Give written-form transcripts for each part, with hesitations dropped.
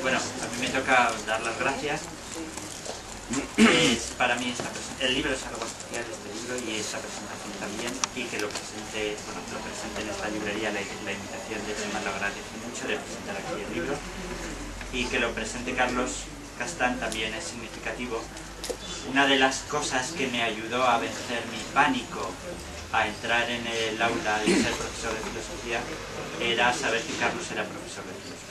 Bueno, a mí me toca dar las gracias. Para mí el libro es algo especial, este libro, y esta presentación también, y que lo presente en esta librería, la invitación de Chema lo agradece mucho de presentar aquí el libro, y que lo presente Carlos Castán también es significativo. Una de las cosas que me ayudó a vencer mi pánico a entrar en el aula y ser profesor de filosofía era saber que Carlos era profesor de filosofía.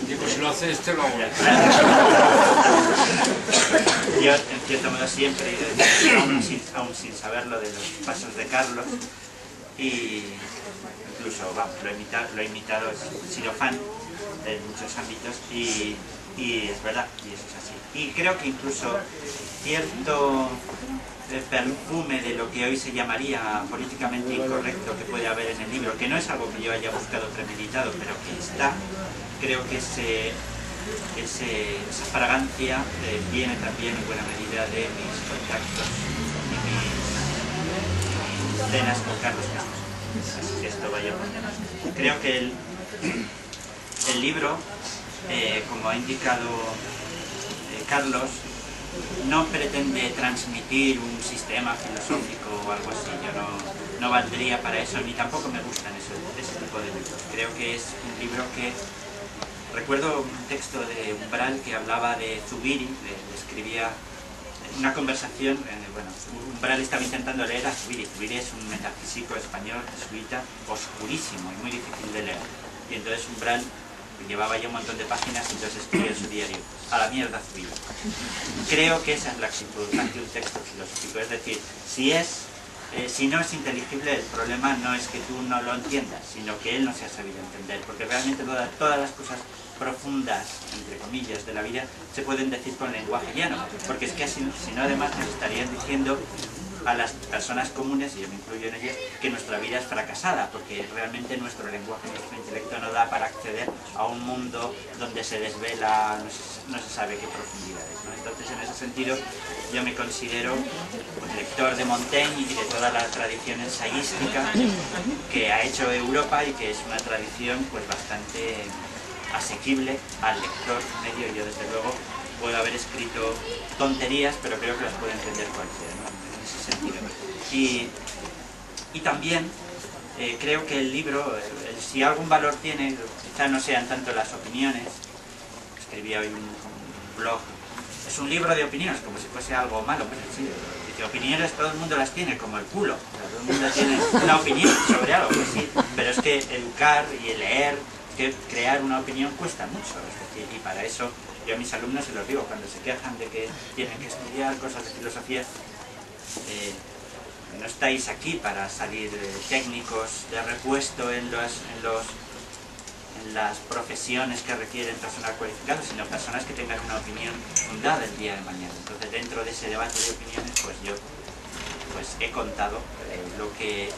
Digo, si lo hace este, lo hago. Yo, en cierto modo, siempre, aún sin saberlo de los pasos de Carlos, y incluso lo he imitado, he sido fan en muchos ámbitos, y es verdad, y eso es así. Y creo que incluso cierto perfume de lo que hoy se llamaría políticamente incorrecto que puede haber en el libro, que no es algo que yo haya buscado premeditado, pero que está, creo que esa fragancia viene también en buena medida de mis contactos y mis cenas con Carlos Castán. Así que esto vaya por delante. Creo que el libro, como ha indicado Carlos, no pretende transmitir un sistema filosófico o algo así. Yo no valdría para eso, ni tampoco me gustan ese tipo de libros. Creo que es un libro que... Recuerdo un texto de Umbral que hablaba de Zubiri, escribía una conversación, bueno, Umbral estaba intentando leer a Zubiri. Zubiri es un metafísico español, jesuita, oscurísimo y muy difícil de leer. Y entonces Umbral llevaba ya un montón de páginas y entonces escribía en su diario: a la mierda Zubiri. Creo que esa es la actitud ante un texto filosófico, es decir, si no es inteligible, el problema no es que tú no lo entiendas, sino que él no se ha sabido entender, porque realmente todas las cosas profundas, entre comillas, de la vida se pueden decir con lenguaje llano, porque es que si no además nos estarían diciendo a las personas comunes, y yo me incluyo en ellas, que nuestra vida es fracasada, porque realmente nuestro lenguaje, nuestro intelecto no da para acceder a un mundo donde se desvela no se sabe qué profundidades, ¿no? Entonces, en ese sentido, yo me considero un lector de Montaigne y de toda la tradición ensayística que ha hecho Europa, y que es una tradición pues bastante asequible al lector medio. Yo, desde luego, puedo haber escrito tonterías, pero creo que las puede entender cualquiera, ¿no? En ese sentido. Y también creo que el libro, si algún valor tiene, quizá no sean tanto las opiniones. Escribía hoy un blog: es un libro de opiniones, como si fuese algo malo. Pues sí, dice, opiniones todo el mundo las tiene, como el culo. O sea, todo el mundo tiene una opinión sobre algo, pues sí, pero es que educar y leer, que crear una opinión cuesta mucho. Es decir, y para eso yo a mis alumnos se los digo, cuando se quejan de que tienen que estudiar cosas de filosofía, no estáis aquí para salir técnicos de repuesto en las profesiones que requieren personal cualificado, sino personas que tengan una opinión fundada el día de mañana. Entonces, dentro de ese debate de opiniones, pues yo he contado lo que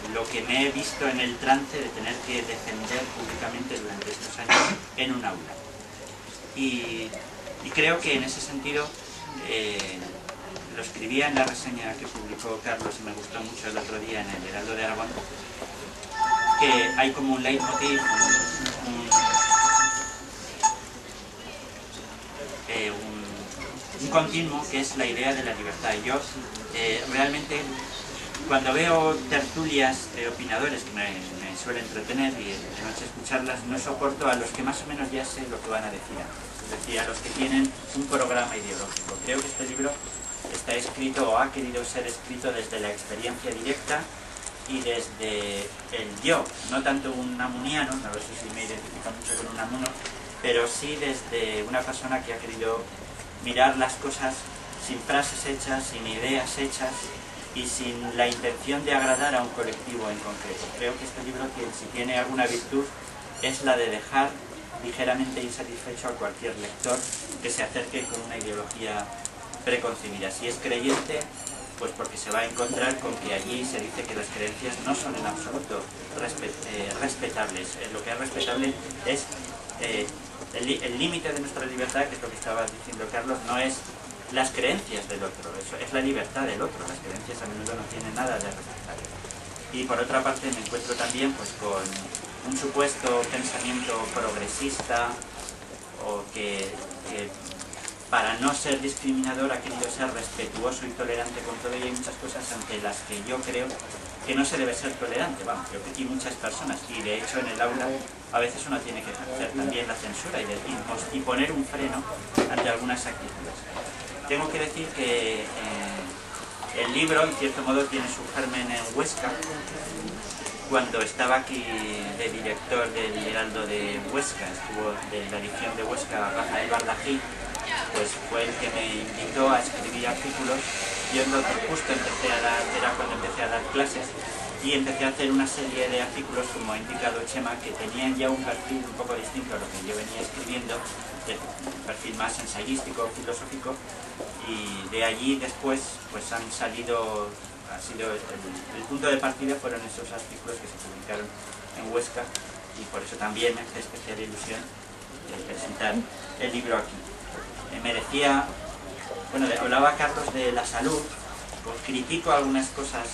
me he visto en el trance de tener que defender públicamente durante estos años en un aula. Y creo que en ese sentido, lo escribía en la reseña que publicó Carlos y me gustó mucho el otro día en el Heraldo de Aragón, que hay como un leitmotiv, un continuo, que es la idea de la libertad. Y yo realmente, cuando veo tertulias de opinadores, que me suele entretener y de noche escucharlas, no soporto a los que más o menos ya sé lo que van a decir, es decir, a los que tienen un programa ideológico. Creo que este libro está escrito, o ha querido ser escrito, desde la experiencia directa y desde el yo, no tanto un namuniano, no sé si me identifico mucho con un namuno, pero sí desde una persona que ha querido mirar las cosas sin frases hechas, sin ideas hechas y sin la intención de agradar a un colectivo en concreto. Creo que este libro, si tiene alguna virtud, es la de dejar ligeramente insatisfecho a cualquier lector que se acerque con una ideología preconcebida. Si es creyente, pues porque se va a encontrar con que allí se dice que las creencias no son en absoluto respetables. Lo que es respetable es el límite de nuestra libertad, que es lo que estaba diciendo Carlos, no es las creencias del otro, eso es la libertad del otro. Las creencias a menudo no tienen nada de respetable. Y por otra parte me encuentro también pues con un supuesto pensamiento progresista o que para no ser discriminador ha querido ser respetuoso y tolerante con todo, y hay muchas cosas ante las que yo creo que no se debe ser tolerante, vamos, yo creo que hay muchas personas, y de hecho en el aula a veces uno tiene que hacer también la censura y poner un freno ante algunas actitudes. Tengo que decir que el libro, en cierto modo, tiene su germen en Huesca. Cuando estaba aquí de director del Heraldo de Huesca, estuvo de la edición de Huesca Rafael Bardají, pues fue el que me invitó a escribir artículos. Yo justo era cuando empecé a dar clases, y empecé a hacer una serie de artículos, como ha indicado Chema, que tenían ya un perfil un poco distinto a lo que yo venía escribiendo, de un perfil más ensayístico, filosófico, y de allí después pues han salido, el punto de partida fueron esos artículos que se publicaron en Huesca, y por eso también me hace especial ilusión presentar el libro aquí. Me decía, bueno, hablaba Carlos de la salud, pues critico algunas cosas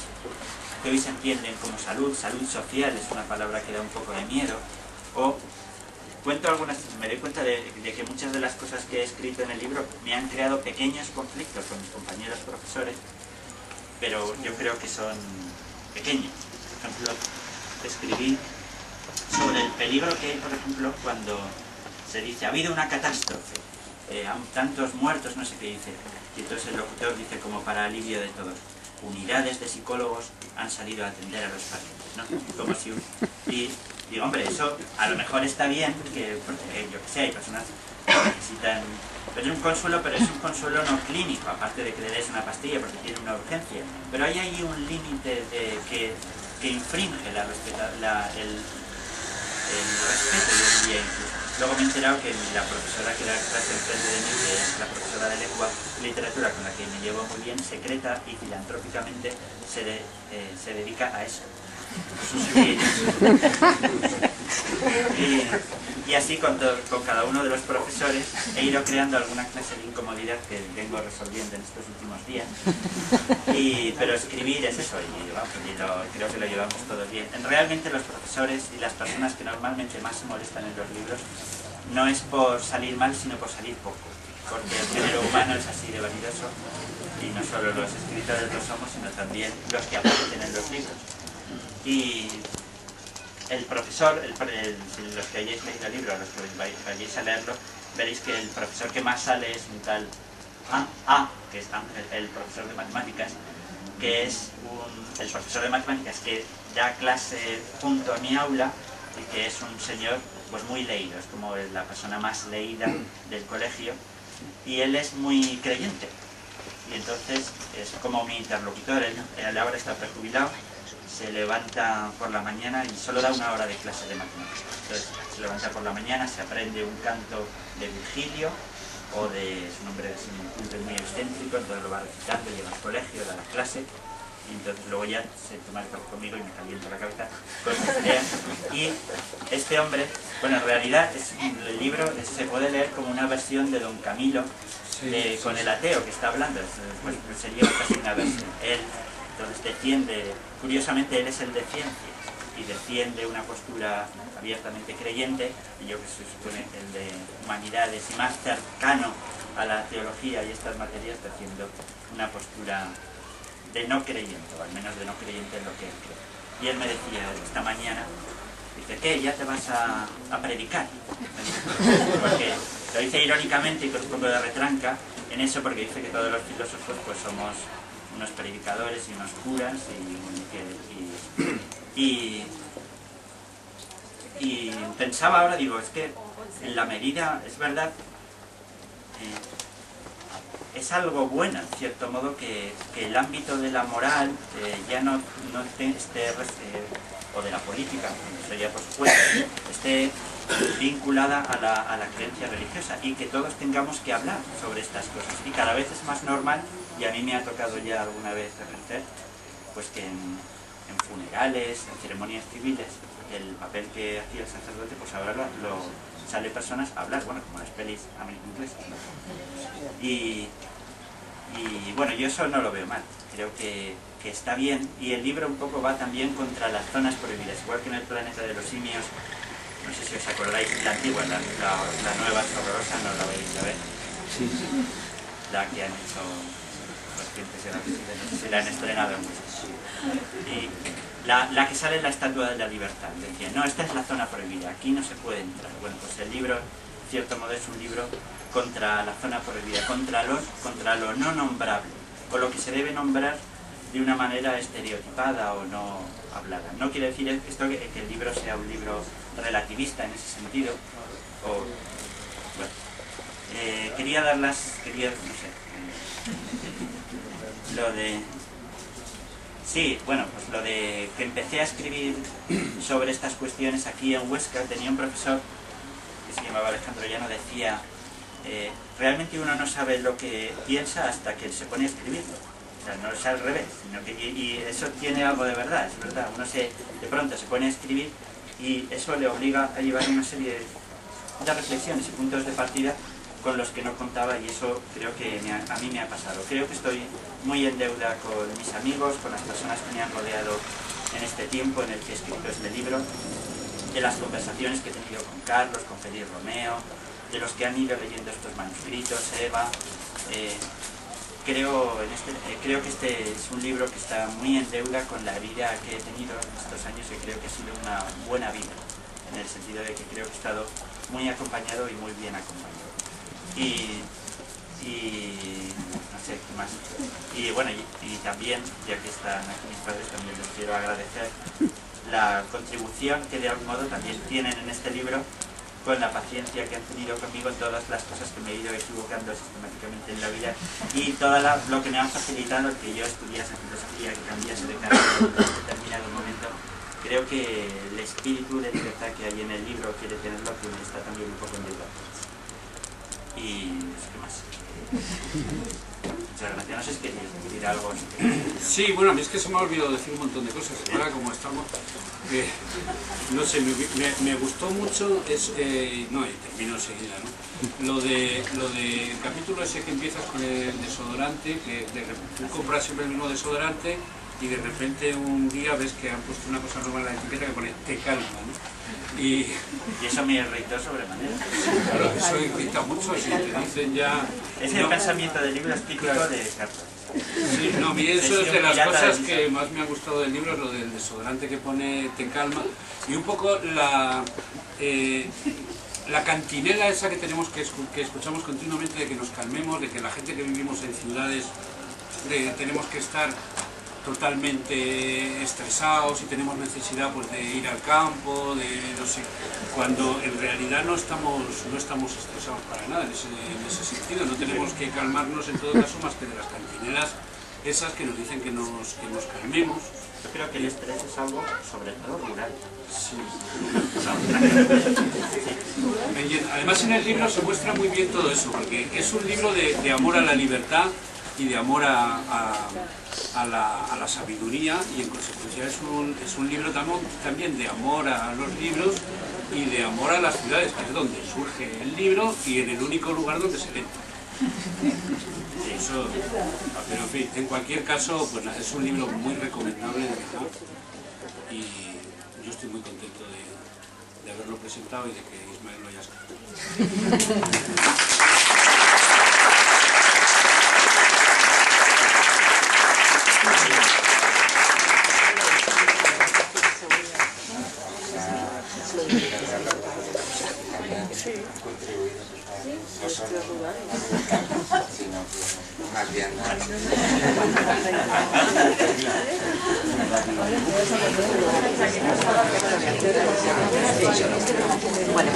que hoy se entienden como salud social, es una palabra que da un poco de miedo, o cuento algunas, me doy cuenta de que muchas de las cosas que he escrito en el libro me han creado pequeños conflictos con mis compañeros profesores, pero yo creo que son pequeños. Por ejemplo, escribí sobre el peligro que hay, por ejemplo, cuando se dice, ha habido una catástrofe, tantos muertos, no sé qué dice, y entonces el locutor dice, como para alivio de todos, unidades de psicólogos han salido a atender a los pacientes, ¿no? Como si y digo, hombre, eso a lo mejor está bien, porque yo que sé, hay personas que necesitan, pero es un consuelo, pero es un consuelo no clínico, aparte de que le des una pastilla porque tiene una urgencia, pero hay ahí un límite que infringe el respeto, yo diría incluso. Luego me he enterado que la profesora que da clase enfrente de mí, que es la profesora de lengua y literatura con la que me llevo muy bien, secreta y filantrópicamente se dedica a eso. Y así con cada uno de los profesores he ido creando alguna clase de incomodidad que vengo resolviendo en estos últimos días. Pero escribir es eso, creo que lo llevamos todos bien. Realmente los profesores y las personas que normalmente más se molestan en los libros no es por salir mal, sino por salir poco. Porque el género humano es así de vanidoso, y no solo los escritores lo somos, sino también los que aparecen en los libros. Y el profesor, los que hayáis leído el libro, los que vayáis a leerlo, veréis que el profesor que más sale es un tal que es Ángel, el profesor de matemáticas, que es el profesor de matemáticas que da clase junto a mi aula, y que es un señor pues muy leído, es como la persona más leída del colegio, y él es muy creyente, y entonces es como mi interlocutor. Él ahora está prejubilado, se levanta por la mañana y solo da una hora de clase de matemáticas. Entonces se levanta por la mañana, se aprende un canto de Virgilio, o de su nombre es muy excéntrico, entonces lo va recitando, lleva al colegio, da la clase, y entonces luego ya se toma el café conmigo y me calienta la cabeza con sus ideas. Y este hombre, bueno, en realidad el libro se puede leer como una versión de Don Camilo, con el ateo que está hablando, pues sería casi una versión. Él entonces defiende, curiosamente él es el de ciencias, y defiende una postura abiertamente creyente, y yo que se supone el de humanidades y más cercano a la teología y estas materias, defiendo una postura de no creyente, o al menos de no creyente en lo que él cree. Y él me decía esta mañana, dice, ¿qué? ¿Ya te vas a predicar? Porque lo dice irónicamente y con un poco de retranca en eso, porque dice que todos los filósofos pues somos unos predicadores y unos curas, y pensaba ahora, digo, es que en la medida, es verdad, es algo bueno, en cierto modo, que el ámbito de la moral ya no esté, o de la política, sería por supuesto, esté vinculada a la creencia religiosa, y que todos tengamos que hablar sobre estas cosas. Y cada vez es más normal, y a mí me ha tocado ya alguna vez ejercer, pues que en funerales, en ceremonias civiles, el papel que hacía el sacerdote, pues ahora sale personas a hablar, bueno, como las pelis inglesas, ¿no? Y Y bueno, yo eso no lo veo mal, creo que está bien, y el libro un poco va también contra las zonas prohibidas, igual que en el planeta de los simios. No sé si os acordáis, la antigua, la nueva es horrorosa, no la veis a ver. Sí, sí. La que han hecho los clientes de la visita, no sé si la han estrenado en muchos. Y la que sale en la Estatua de la Libertad, decía, no, esta es la zona prohibida, aquí no se puede entrar. Bueno, pues el libro, en cierto modo, es un libro contra la zona prohibida, contra lo no nombrable, o lo que se debe nombrar de una manera estereotipada o no hablada. No quiere decir esto que el libro sea un libro relativista en ese sentido, o, bueno, no sé, lo de... Sí, bueno, pues lo de que empecé a escribir sobre estas cuestiones aquí en Huesca, tenía un profesor que se llamaba Alejandro Llano, decía, realmente uno no sabe lo que piensa hasta que se pone a escribirlo. O sea, no es al revés, sino que, y eso tiene algo de verdad, es verdad. Uno de pronto se pone a escribir y eso le obliga a llevar una serie de reflexiones y puntos de partida con los que no contaba, y eso creo que a mí me ha pasado. Creo que estoy muy en deuda con mis amigos, con las personas que me han rodeado en este tiempo en el que he escrito este libro, de las conversaciones que he tenido con Carlos, con Feliz Romeo, de los que han ido leyendo estos manuscritos, Eva. Creo que este es un libro que está muy en deuda con la vida que he tenido en estos años, y creo que ha sido una buena vida, en el sentido de que creo que he estado muy acompañado y muy bien acompañado. Y no sé qué más. Y bueno, y también, ya que están aquí mis padres, también les quiero agradecer la contribución que de algún modo también tienen en este libro, con la paciencia que han tenido conmigo en todas las cosas que me he ido equivocando sistemáticamente en la vida, y todo lo que me han facilitado el que yo estudiase filosofía, que cambiase de carrera en un determinado momento. Creo que el espíritu de libertad que hay en el libro quiere tenerlo, que está también un poco en deuda. Y ¿qué más? Muchas gracias. No sé si queréis decir algo. Sí, bueno, a mí es que se me ha olvidado decir un montón de cosas. Ahora como estamos, no sé, me gustó mucho, no, y termino enseguida, ¿no? Lo de el capítulo ese que empiezas con el desodorante, que tú compras siempre el mismo desodorante y de repente un día ves que han puesto una cosa nueva en la etiqueta que pone te calma, ¿no? Y eso me irritó sobremanera. Claro, eso irrita mucho, si te dicen ya... Es el pensamiento del libro típico de Carlos. Sí, no, a mí eso es de las cosas que más me ha gustado del libro, es lo del desodorante que pone te calma, y un poco la cantinela esa que tenemos que escuchamos continuamente, de que nos calmemos, de que la gente que vivimos en ciudades tenemos que estar totalmente estresados y tenemos necesidad, pues, de ir al campo, de no sé, cuando en realidad no estamos estresados para nada en ese sentido. No tenemos que calmarnos en todo caso más que de las cantinelas esas que nos dicen que nos calmemos. Yo creo que el estrés es algo sobre todo rural. Sí. Además en el libro se muestra muy bien todo eso, porque es un libro de amor a la libertad y de amor a la sabiduría, y en consecuencia es un libro también de amor a los libros y de amor a las ciudades, que es donde surge el libro y en el único lugar donde se lee. Eso, pero en fin, en cualquier caso, pues es un libro muy recomendable, de verdad, y yo estoy muy contento de haberlo presentado y de que Ismael lo haya escrito. Más bien, Bueno,